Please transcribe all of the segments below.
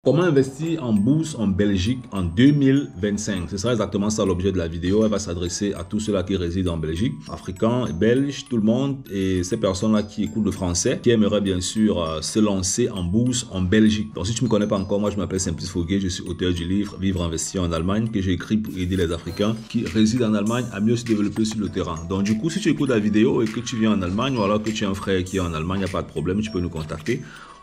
Comment investir en bourse en Belgique en 2025? Ce sera exactement ça l'objet de la vidéo. Elle va s'adresser à tous ceux-là qui résident en Belgique, africains, belges, tout le monde et ces personnes-là qui écoutent le français, qui aimeraient bien sûr se lancer en bourse en Belgique. Donc si tu ne me connais pas encore, moi je m'appelle Simplice Foguet, je suis auteur du livre Vivre investir en Allemagne que j'ai écrit pour aider les Africains qui résident en Allemagne à mieux se développer sur le terrain. Donc du coup, si tu écoutes la vidéo et que tu viens en Allemagne ou alors que tu as un frère qui est en Allemagne, il n'y a pas de problème, tu peux nous contacter.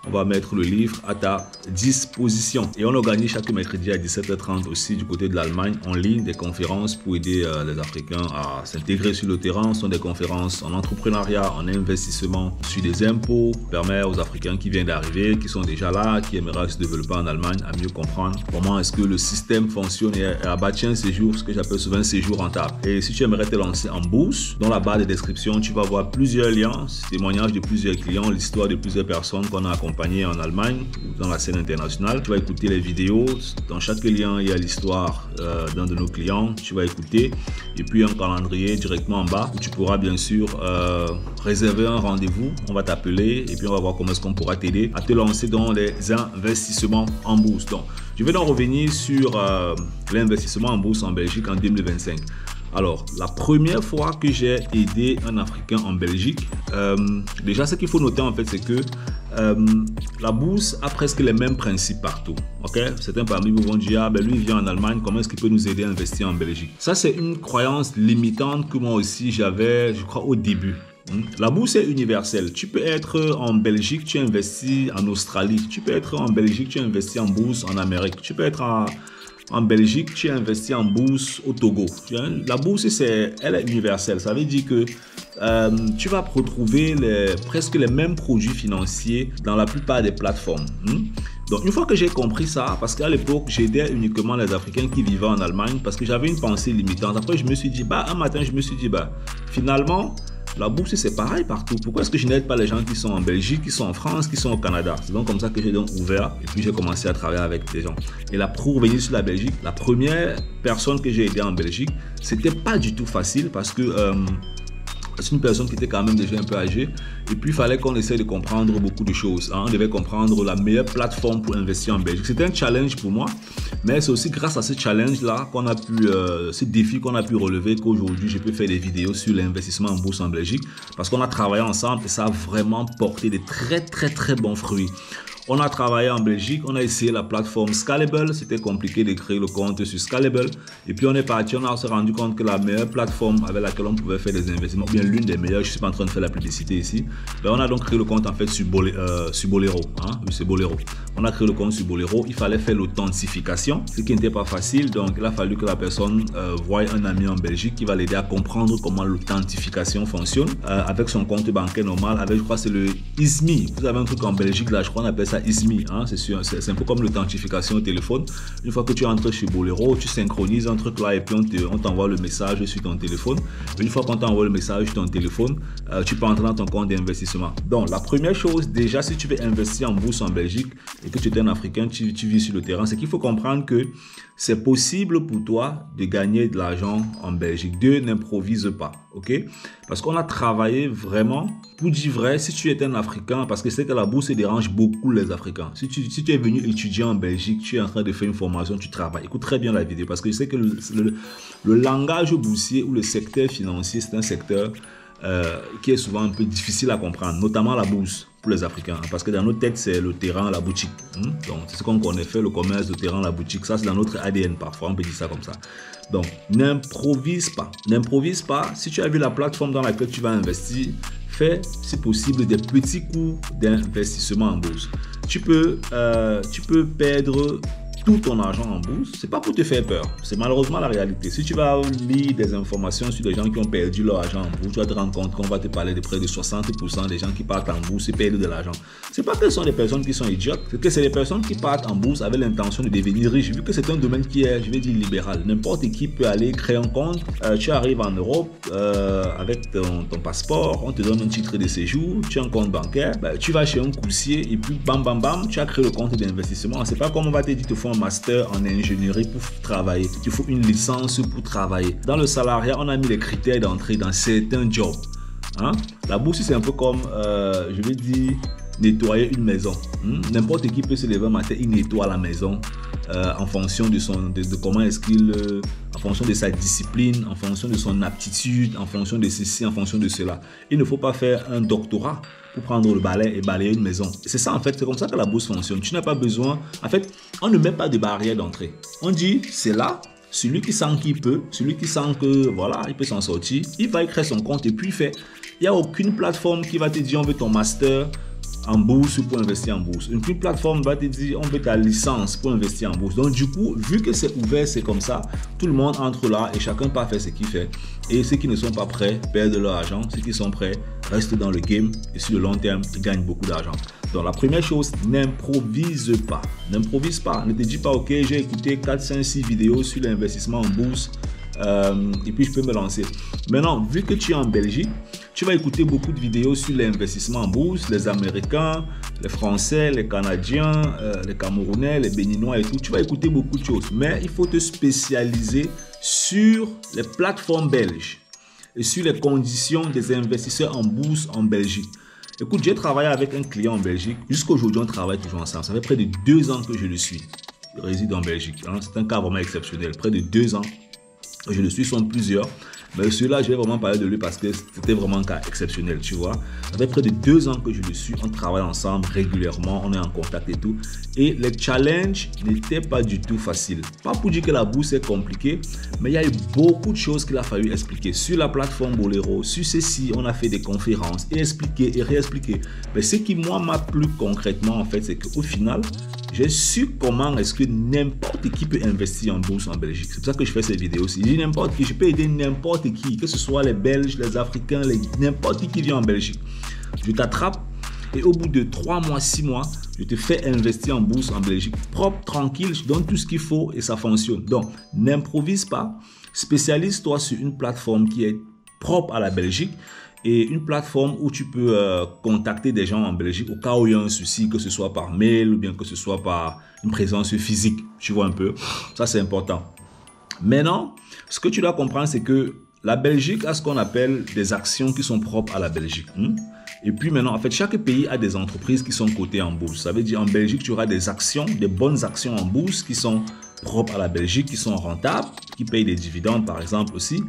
On va mettre le livre à ta disposition. Et on organise chaque mercredi à 17h30 aussi du côté de l'Allemagne en ligne des conférences pour aider les Africains à s'intégrer sur le terrain. Ce sont des conférences en entrepreneuriat, en investissement, sur des impôts. Permet aux Africains qui viennent d'arriver, qui sont déjà là, qui aimeraient se développer en Allemagne à mieux comprendre comment est-ce que le système fonctionne et à bâtir un séjour, ce que j'appelle souvent un séjour rentable. Et si tu aimerais te lancer en bourse, dans la barre de description, tu vas voir plusieurs liens, témoignages de plusieurs clients, l'histoire de plusieurs personnes qu'on a accompagnées en Allemagne ou dans la scène internationale. Tu vas écouter les vidéos. Dans chaque lien, il y a l'histoire d'un de nos clients. Tu vas écouter. Et puis un calendrier directement en bas où tu pourras bien sûr réserver un rendez-vous. On va t'appeler et puis on va voir comment est-ce qu'on pourra t'aider à te lancer dans les investissements en bourse. Donc, je vais donc revenir sur l'investissement en bourse en Belgique en 2025. Alors, la première fois que j'ai aidé un Africain en Belgique, déjà ce qu'il faut noter en fait, c'est que la bourse a presque les mêmes principes partout. Okay? Certains parmi vous vont dire, ah, ben lui il vient en Allemagne, comment est-ce qu'il peut nous aider à investir en Belgique? Ça, c'est une croyance limitante que moi aussi j'avais, je crois, au début. La bourse est universelle. Tu peux être en Belgique, tu investis en Australie. Tu peux être en Belgique, tu investis en bourse en Amérique. Tu peux être en Belgique, tu investis en bourse au Togo. La bourse, elle est universelle. Ça veut dire que tu vas retrouver presque les mêmes produits financiers dans la plupart des plateformes. Donc, une fois que j'ai compris ça, parce qu'à l'époque, j'aidais uniquement les Africains qui vivaient en Allemagne parce que j'avais une pensée limitante. Après, je me suis dit, un matin, finalement, la bourse, c'est pareil partout. Pourquoi est-ce que je n'aide pas les gens qui sont en Belgique, qui sont en France, qui sont au Canada? C'est donc comme ça que j'ai donc ouvert et puis j'ai commencé à travailler avec des gens. Et là, pour revenir sur la Belgique, la première personne que j'ai aidée en Belgique, c'était pas du tout facile parce que c'est une personne qui était quand même déjà un peu âgée et puis il fallait qu'on essaie de comprendre beaucoup de choses. On devait comprendre la meilleure plateforme pour investir en Belgique. C'était un challenge pour moi, mais c'est aussi grâce à ce challenge-là qu'on a pu, ce défi qu'on a pu relever qu'aujourd'hui je peux faire des vidéos sur l'investissement en bourse en Belgique parce qu'on a travaillé ensemble et ça a vraiment porté de très bons fruits. On a travaillé en Belgique, on a essayé la plateforme Scalable, c'était compliqué de créer le compte sur Scalable. Et puis on est parti, on s'est rendu compte que la meilleure plateforme avec laquelle on pouvait faire des investissements, ou bien l'une des meilleures, je ne suis pas en train de faire la publicité ici, ben on a donc créé le compte en fait sur Bolero. C'est Bolero. On a créé le compte sur Bolero, il fallait faire l'authentification, ce qui n'était pas facile, donc il a fallu que la personne voie un ami en Belgique qui va l'aider à comprendre comment l'authentification fonctionne avec son compte bancaire normal, avec je crois c'est le ISMI. Vous avez un truc en Belgique là, je crois on appelle ça ISMI, c'est un peu comme l'authentification au téléphone. Une fois que tu entres chez Bolero, tu synchronises un truc là et puis on t'envoie le message sur ton téléphone. Une fois qu'on t'envoie le message sur ton téléphone, tu peux entrer dans ton compte d'investissement. Donc la première chose, déjà si tu veux investir en bourse en Belgique et que tu es un Africain, tu vis sur le terrain, c'est qu'il faut comprendre que c'est possible pour toi de gagner de l'argent en Belgique. N'improvise pas, ok? Parce qu'on a travaillé vraiment, pour dire vrai, si tu es un Africain, parce que c'est que la bourse dérange beaucoup les Africains. Si tu es venu étudier en Belgique, tu es en train de faire une formation, tu travailles. Écoute très bien la vidéo parce que je sais que le langage boursier ou le secteur financier, c'est un secteur qui est souvent un peu difficile à comprendre, notamment la bourse pour les Africains, parce que dans nos têtes, c'est le terrain, la boutique. Donc, c'est ce qu'on connaît, faire le commerce, le terrain, la boutique. Ça, c'est dans notre ADN parfois, on peut dire ça comme ça. Donc, n'improvise pas. N'improvise pas. Si tu as vu la plateforme dans laquelle tu vas investir, fais, si possible, des petits coups d'investissement en bourse. Tu peux perdre tout ton argent en bourse, c'est pas pour te faire peur, c'est malheureusement la réalité. Si tu vas lire des informations sur des gens qui ont perdu leur argent en bourse, tu vas te rendre compte qu'on va te parler de près de 60% des gens qui partent en bourse et perdent de l'argent. C'est pas que ce sont des personnes qui sont idiotes, c'est que c'est des personnes qui partent en bourse avec l'intention de devenir riches, vu que c'est un domaine qui est, je vais dire, libéral. N'importe qui peut aller créer un compte, tu arrives en Europe avec ton passeport, on te donne un titre de séjour, tu as un compte bancaire, tu vas chez un coursier et puis bam, tu as créé le compte d'investissement. C'est pas comme on va te dire, te faire un master en ingénierie pour travailler. Il faut une licence pour travailler. Dans le salariat, on a mis les critères d'entrée dans certains jobs. La bourse, c'est un peu comme, je vais dire, nettoyer une maison. N'importe qui peut se lever un matin, il nettoie la maison en fonction de comment est-ce qu'il... en fonction de sa discipline, en fonction de son aptitude, en fonction de ceci, en fonction de cela. Il ne faut pas faire un doctorat pour prendre le balai et balayer une maison. C'est ça en fait, c'est comme ça que la bourse fonctionne. Tu n'as pas besoin... En fait, on ne met pas de barrière d'entrée. On dit, c'est là, celui qui sent qu'il peut, celui qui sent que voilà, il peut s'en sortir, il va créer son compte et puis il fait. Il n'y a aucune plateforme qui va te dire on veut ton master en bourse pour investir en bourse. Une plateforme va te dire on veut ta licence pour investir en bourse. Donc du coup, vu que c'est ouvert, c'est comme ça, tout le monde entre là et chacun peut faire ce qu'il fait. Et ceux qui ne sont pas prêts perdent leur argent. Ceux qui sont prêts restent dans le game et sur le long terme, ils gagnent beaucoup d'argent. Donc la première chose, n'improvise pas. N'improvise pas. Ne te dis pas ok, j'ai écouté 4, 5, 6 vidéos sur l'investissement en bourse et puis je peux me lancer. Maintenant, vu que tu es en Belgique, tu vas écouter beaucoup de vidéos sur l'investissement en bourse, les Américains, les Français, les Canadiens, les Camerounais, les Béninois et tout. Tu vas écouter beaucoup de choses, mais il faut te spécialiser sur les plateformes belges et sur les conditions des investisseurs en bourse en Belgique. Écoute, j'ai travaillé avec un client en Belgique. Jusqu'à aujourd'hui, on travaille toujours ensemble. Ça fait près de 2 ans que je le suis. Il réside en Belgique. Hein. C'est un cas vraiment exceptionnel. Près de 2 ans. Je le suis, sont plusieurs. Mais celui-là, je vais vraiment parler de lui parce que c'était vraiment un cas exceptionnel, tu vois. Ça fait près de 2 ans que je le suis. On travaille ensemble régulièrement, on est en contact et tout. Et les challenges n'étaient pas du tout faciles. Pas pour dire que la bourse est compliquée, mais il y a eu beaucoup de choses qu'il a fallu expliquer. Sur la plateforme Bolero, sur ceci, on a fait des conférences et expliquer et réexpliquer. Mais ce qui, moi, m'a plu concrètement, en fait, c'est qu'au final, j'ai su comment est-ce que n'importe qui peut investir en bourse en Belgique. C'est pour ça que je fais cette vidéo aussi. Je dis n'importe qui, je peux aider n'importe qui, que ce soit les Belges, les Africains, n'importe qui vient en Belgique. Je t'attrape et au bout de 3 mois, 6 mois, je te fais investir en bourse en Belgique. Propre, tranquille, je donne tout ce qu'il faut et ça fonctionne. Donc, n'improvise pas. Spécialise-toi sur une plateforme qui est propre à la Belgique. Et une plateforme où tu peux contacter des gens en Belgique au cas où il y a un souci, que ce soit par mail ou bien que ce soit par une présence physique. Tu vois un peu, ça c'est important. Maintenant, ce que tu dois comprendre, c'est que la Belgique a ce qu'on appelle des actions qui sont propres à la Belgique. Et puis maintenant, en fait, chaque pays a des entreprises qui sont cotées en bourse. Ça veut dire en Belgique, tu auras des actions, des bonnes actions en bourse qui sont propres à la Belgique, qui sont rentables, qui payent des dividendes par exemple aussi.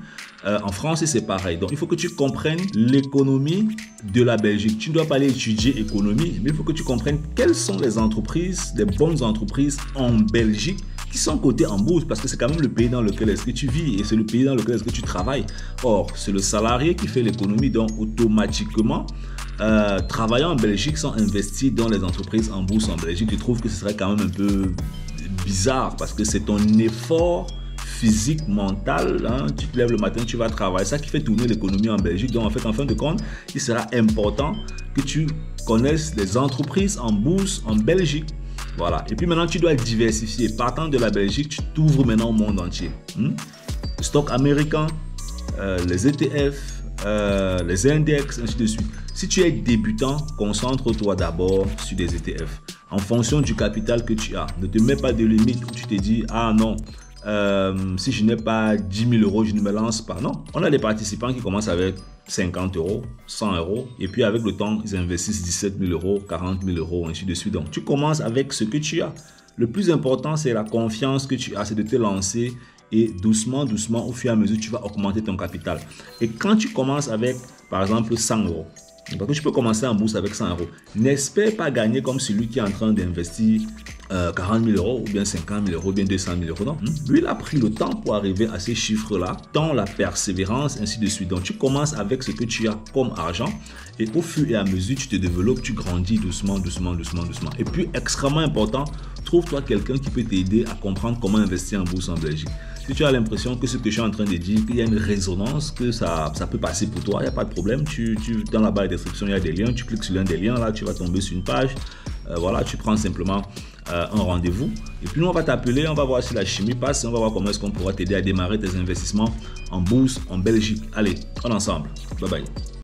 En France, c'est pareil. Donc, il faut que tu comprennes l'économie de la Belgique. Tu ne dois pas aller étudier économie, mais il faut que tu comprennes quelles sont les entreprises, les bonnes entreprises en Belgique qui sont cotées en bourse parce que c'est quand même le pays dans lequel est-ce que tu vis et c'est le pays dans lequel est-ce que tu travailles. Or, c'est le salarié qui fait l'économie, donc automatiquement, travaillant en Belgique sans investir dans les entreprises en bourse en Belgique, je trouve que ce serait quand même un peu bizarre parce que c'est ton effort physique, mental, hein. Tu te lèves le matin, tu vas travailler, ça qui fait tourner l'économie en Belgique. Donc en fait, en fin de compte, il sera important que tu connaisses les entreprises en bourse en Belgique. Voilà. Et puis maintenant, tu dois diversifier. Partant de la Belgique, tu t'ouvres maintenant au monde entier. Stock américain, les ETF, les index, ainsi de suite. Si tu es débutant, concentre-toi d'abord sur des ETF. En fonction du capital que tu as, ne te mets pas de limite où tu te dis, ah non, si je n'ai pas 10 000 euros, je ne me lance pas. Non, on a des participants qui commencent avec 50 euros, 100 euros, et puis avec le temps, ils investissent 17 000 euros, 40 000 euros, ainsi de suite. Donc, tu commences avec ce que tu as. Le plus important, c'est la confiance que tu as, c'est de te lancer et doucement, doucement, au fur et à mesure, tu vas augmenter ton capital. Et quand tu commences avec, par exemple, 100 euros, parce que tu peux commencer en bourse avec 100 euros. N'espère pas gagner comme celui qui est en train d'investir 40 000 euros ou bien 50 000 euros ou bien 200 000 euros. Non. Lui, il a pris le temps pour arriver à ces chiffres-là, tant la persévérance, ainsi de suite. Donc, tu commences avec ce que tu as comme argent et au fur et à mesure, tu te développes, tu grandis doucement, doucement, doucement, doucement. Et puis, extrêmement important, trouve-toi quelqu'un qui peut t'aider à comprendre comment investir en bourse en Belgique. Si tu as l'impression que ce que je suis en train de dire, qu'il y a une résonance, que ça peut passer pour toi, il n'y a pas de problème. Dans la barre de description, il y a des liens. Tu cliques sur l'un des liens, là, tu vas tomber sur une page. Voilà, tu prends simplement un rendez-vous. Et puis nous, on va t'appeler, on va voir si la chimie passe. On va voir comment est-ce qu'on pourra t'aider à démarrer tes investissements en bourse en Belgique. Allez, on est ensemble. Bye bye.